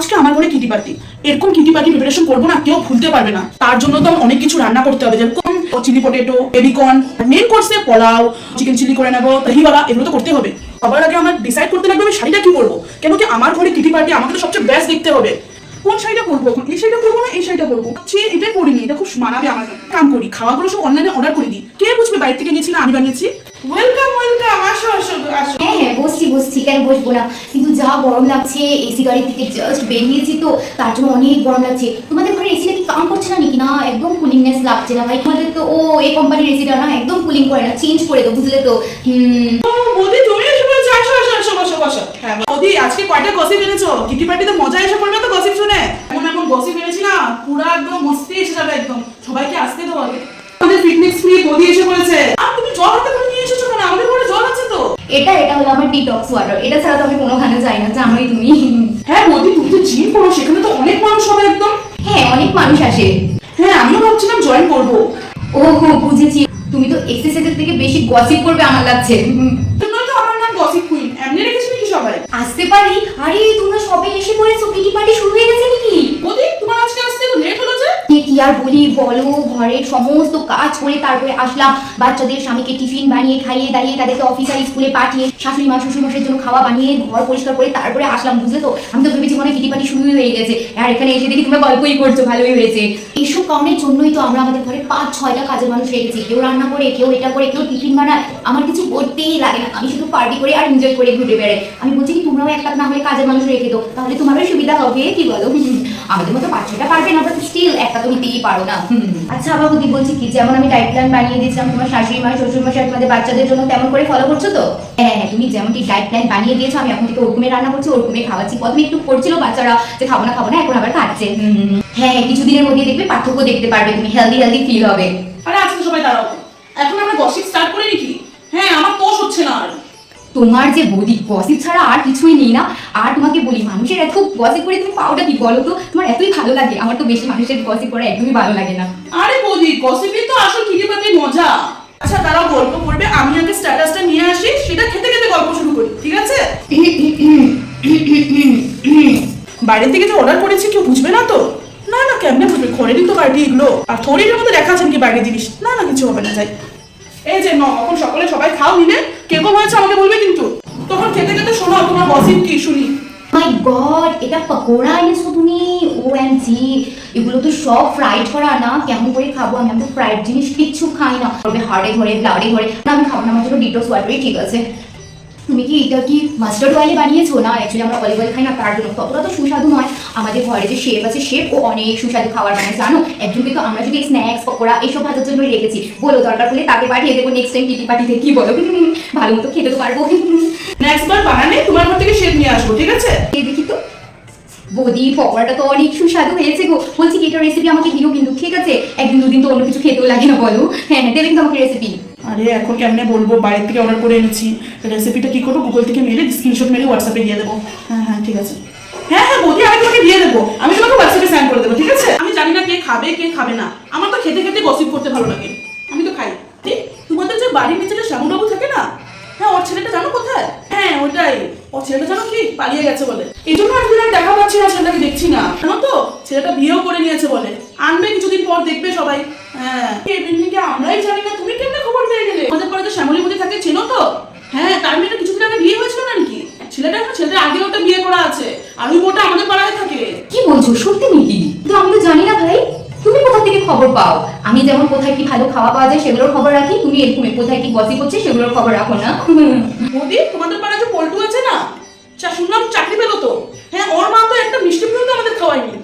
আজকে আমার ঘরে কিটি পার্টি। এরকম কিটি পার্টি প্রিপারেশন করবো না, কেউ ভুলতে পারবে না। তার জন্য তো অনেক কিছু রান্না করতে হবে, যেরকম চিলি পটেটো, বেবিকর্ন, মেন কোর্সে পোলাও, চিকেন চিলি করে নেবো, দহিওয়ালা, এগুলো তো করতে হবে। সবার আগে আমার ডিসাইড করতে লাগবে আমি শাড়িটা কি পরবো, কেন কি আমার ঘরে কিটি পার্টি, আমাকে তো সবচেয়ে বেস্ট দেখতে হবে। কোন শাড়িটা পরবো, এখন এই শাড়িটা পরবো না এই শাড়িটা পরবো, এটাই পরিনি, এটা খুব মানাবে আমার। কাম করি, খাওয়াগুলো সব অনলাইনে অর্ডার করে দিই, কে বুঝবে বাইরে থেকে নিয়েছি না আমি বানিয়েছি। ওয়েলকাম ওয়েলকাম, আসো আসো আসো। হ্যাঁ হ্যাঁ বসছি কেন বসবো না, কিন্তু যা গরম লাগছে, এসি গাড়ি থেকে জাস্ট বেরিয়েছি তো তার জন্য অনেক গরম লাগছে। তোমাদের ঘরে এসিটা কি কাম করছে না নাকি? না একদম কুলিংনেস লাগছে না ভাই, তোমাদের তো এই কোম্পানির এসিটা না একদম কুলিং করে না, চেঞ্জ করে দাও বুঝলে তো। বৌদি তুমি এসে পড়েছো, আসো আসো আসো, বসো বসো। হ্যাঁ বৌদি, আজকে কয়টা গসিপ এনেছো? কিটি পার্টিতে মজা এসে পড়বে তো গসিপ শুনে। এমন গসিপ এনেছি না, পুরো একদম মস্তি এসে যাবে একদম। সবাইকে আসতে দাও আগে। আমাদের পিকনিক স্প্রি বৌদি এসে পড়েছে। আর তুমি জল হাতে করে নিয়ে এসেছো কেন? আমাদের ঘরে জল আছে তো। এটা হলো আমার ডিটক্স ওয়াটার, এটা ছাড়া তো আমি কোনোখানে যাই না, জানোই তুমি। হ্যাঁ বৌদি, তুমি তো জিম করো, সেখানে তো অনেক মানুষ হবে একদম। হ্যাঁ অনেক মানুষ আসে। হ্যাঁ আমিও ভাবছিলাম জয়েন করবো। ও বুঝেছি, তুমি তো এক্সারসাইজের থেকে বেশি গসিপ করবে আমার লাগছে। তোমরা তো আমার নাম গসিপ কুইন, এমনি রেখেছো নাকি সবাই? আসতে পারি? আরে তোমরা সবাই এসে পড়েছো, কিটি পার্টি শুরু হয়ে গেছে নাকি? বৌদি তোমার আজকে আসতে তো লেট হলো যে। কি আর বলি বলো, ঘরের সমস্ত কাজ করে তারপরে আসলাম, বাচ্চাদের স্বামীকে টিফিন বানিয়ে খাইয়ে দাঁড়িয়ে তাদেরকে অফিস আর স্কুলে পাঠিয়ে শাশুড়ি মা শ্বশুর মশাইয়ের জন্য খাওয়া বানিয়ে ঘর পরিষ্কার করে তারপরে আসলাম বুঝলে তো। আমি তো ভেবেছি মনে হয় কিটি পার্টি শুরুই হয়ে গেছে, আর এখানে এসে দেখি তোমরা গল্পই করছো, ভালোই হয়েছে। এইসব কারণের জন্যই তো আমরা আমাদের ঘরে 5-6টা কাজের মানুষ রেখেছি, কেউ রান্না করে, কেউ এটা করে, কেউ টিফিন বানায়। আমার কিছু করতেই লাগে না, আমি শুধু পার্টি করে আর এনজয় করে ঘুরে বেড়াই। আমি বলছি কি তোমরাও একটা না হলে কাজের মানুষ রেখে দাও, তাহলে তোমারও সুবিধা হবে, কি বলো? আমাদের মতো 5-6টা পারবে না, বাট স্টিল একটা তো নিতেই পারো না। আচ্ছা বাবুদি, বলছি কি, যেমন আমি ডায়েট প্ল্যান বানিয়ে দিয়েছিলাম তোমার শাশুড়ি মা শ্বশুর মশাই তোমাদের বাচ্চাদের জন্য, তেমন করে ফলো করছো তো? হ্যাঁ হ্যাঁ, তুমি যেমনটি ডায়েট প্ল্যান বানিয়ে দিয়েছো আমি এখন থেকে ওরকমই রান্না করছি, ওরকমই খাওয়াচ্ছি। প্রথমে একটু করছিল বাচ্চারা যে খাবো না, এখন আবার খাচ্ছে। হ্যাঁ কিছুদিনের মধ্যে দেখবে পার্থক্য দেখতে পারবে, তুমি হেলদি ফিল হবে। আরে আজকে সবাই দাঁড়াও, এখন আমরা গসিপ স্টার্ট করি নাকি? হ্যাঁ আমার তোষ হচ্ছে না আর। তোমার যে বডি গসিপ ছাড়া আর কিছুই নেই না। আর তোমাকে বলি, মানুষের এত গসিপ করে তুমি পাওটা কি বলো তো? তোমার এতই ভালো লাগে, আমার তো বেশি মানুষের গসিপ করা একদমই ভালো লাগে না। আরে বৌদি, গসিপই তো আসল কিটি পার্টির মজা। আচ্ছা তারা গল্প করবে, আমি আগে স্ট্যাটাসটা নিয়ে আসি, সেটা খেতে খেতে গল্প শুরু করি, ঠিক আছে? বাইরে থেকে যে অর্ডার করেছি কেউ বুঝবে না তো? না না, কেমনে বুঝবে, ঘরেরই তো পার্টি এগুলো। আর থরির মধ্যে দেখা আছে কি বাইরে জিনিস? না না, কিছু হবে না, যাই। এই যে এখন সকলে সবাই খাও নিলে, কে কম হয়েছে আমাকে বলবে কিন্তু। তখন খেতে খেতে শোনো তোমার গসিপ কি শুনি। মাই গড, এটা পকোড়া এনেছো তুমি? ওএমজি, এগুলো তো সব ফ্রাইড করা না, কেমন করে খাবো আমি? তো ফ্রাইড জিনিস কিচ্ছু খাই না, তবে হার্ডে ধরে ব্লাডে ধরে না, আমি খাবো না, আমার জন্য ডিটক্স ওয়াটারই ঠিক আছে। তুমি কি এটা কি মাস্টার্ড অয়েলে বানিয়েছো? না অ্যাকচুয়ালি আমরা অলিভ অয়েল খাই না, তার জন্য ততটা তো সুস্বাদু নয়। আমাদের ঘরে যে শেফ আছে, শেফ ও অনেক সুস্বাদু খাবার বানায় জানো। একজনকে তো আমরা যদি স্ন্যাক্স পকোড়া এইসব ভাজার জন্যই রেখেছি, বলো দরকার হলে তাকে পাঠিয়ে দেবো নেক্সট টাইম কিটি পার্টিতে, কি বলো? ভালো মতো খেতে তো পারবো। নেক্সট বার বানালে তোমার ঘর থেকে শেফ নিয়ে আসবো, ঠিক আছে? এই দেখি তো বৌদি, পকোড়াটা তো অনেক সুস্বাদু হয়েছে গো। বলছি কি, এটা রেসিপি আমাকে দিও কিন্তু, ঠিক আছে? একদিন দুদিন তো অন্য কিছু খেতেও লাগে না, বলো? হ্যাঁ হ্যাঁ, দেবে কিন্তু আমাকে রেসিপি। আরে এখন কেমনে বলবো, বাইরে থেকে অর্ডার করে এনেছি। রেসিপিটা কি করবো, গুগল থেকে মেরে স্ক্রিনশট মেরে হোয়াটসঅ্যাপে দিয়ে দেবো। হ্যাঁ হ্যাঁ ঠিক আছে। হ্যাঁ হ্যাঁ বৌদি, আমি তোমাকে দিয়ে দেবো, আমি তোমাকে হোয়াটসঅ্যাপে সেন্ড করে দেবো, ঠিক আছে? আমি জানি না কে খাবে কে খাবে না, আমার তো খেতে খেতে গসিপ করতে ভালো লাগে, আমি তো খাই। ঠিক, তোমাদের যে বাড়ির নিচে যে শ্যামুবাবু থাকে না, হ্যাঁ ওর ছেলেটা জানো কোথায়? হ্যাঁ ওটাই, ওর ছেলেটা জানো কি পালিয়ে গেছে বলে, এই জন্য আজকে আর দেখা পাচ্ছি না, ছেলেটাকে দেখছি না, জানো তো? ছেলেটা বিয়েও করে নিয়েছে বলে, আনবে কিছুদিন পর, দেখবে সবাই। হ্যাঁ এই বিল্ডিংকে আমরাই জানি না, তুমি কেমনে খবর পেয়ে গেলে? আমাদের পরে যে শ্যামলী বৌদি থাকে, চেনো তো? হ্যাঁ তার মেয়েটা কিছুদিন আগে বিয়ে হয়েছিল না নাকি? ছেলেটা আগে ওটা বিয়ে করা আছে, আর ওই বউটা আমাদের পাড়ায় থাকে। কি বলছো, সত্যি নাকি? তো আমি তো জানি না ভাই, তুমি কোথা থেকে খবর পাও? আমি যেমন কোথায় কি ভালো খাওয়া পাওয়া যায় সেগুলোর খবর রাখি, তুমি এরকম কোথায় কি গসিপ হচ্ছে সেগুলোর খবর রাখো না? বৌদি তোমাদের পাড়ায় যে পল্টু আছে না, শুনলাম চাকরি পেলো তো। হ্যাঁ ওর মা তো একটা মিষ্টি পর্যন্ত আমাদের খাওয়ায়নি।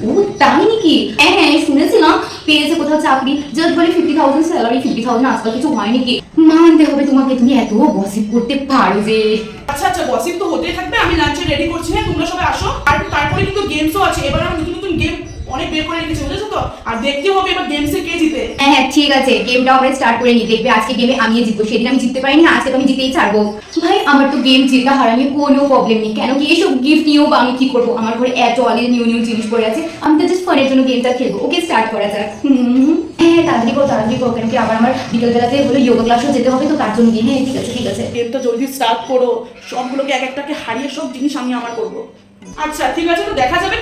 ও তাই নাকি? হ্যাঁ হ্যাঁ শুনেছিলাম, পেয়েছে কোথাও চাকরি, জাস্ট বলে 50,000 স্যালারি। 50,000 আজকাল কিছু হয় নাকি? মানতে হবে তোমাকে, তুমি এত গসিপ করতে পারো যে। আচ্ছা আচ্ছা, গসিপ তো হতেই থাকবে, আমি লাঞ্চে রেডি করছি, হ্যাঁ তোমরা সবাই আসো। আর তারপরে কিন্তু গেমসও আছে, এবার আমরা নতুন নতুন গেম অনেক বের করে রেখেছি, বুঝেছো তো? আর দেখতে হবে এবার গেমসে কে জিতে। হ্যাঁ হ্যাঁ ঠিক আছে, গেমটা আমরা স্টার্ট করে নিই, দেখবে আজকে গেমে আমি জিতবো। সেদিন আমি জিততে পারিনি, আজকে তো আমি জিতেই ছাড়বো। ভাই আমার তো গেম জিতা হারা নিয়ে কোনো প্রবলেম নেই, কেন কি এসব গিফট নিয়েও বা আমি কি করবো? আমার ঘরে এত অনেক নিউ জিনিস পড়ে আছে, আমি তো জাস্ট ফোনের জন্য গেমটা খেলবো। ওকে স্টার্ট করা যাক। হ্যাঁ তাড়াতাড়ি করো, কেন কি আবার আমার বিকেলবেলাতে হলো যোগা ক্লাসও যেতে হবে, তো তার জন্য গিয়ে। হ্যাঁ ঠিক আছে। গেমটা জলদি স্টার্ট করো, সবগুলোকে এক একটাকে হারিয়ে সব জিনিস আমি আমার করবো। আচ্ছা ঠিক আছে, তো দেখা যাবে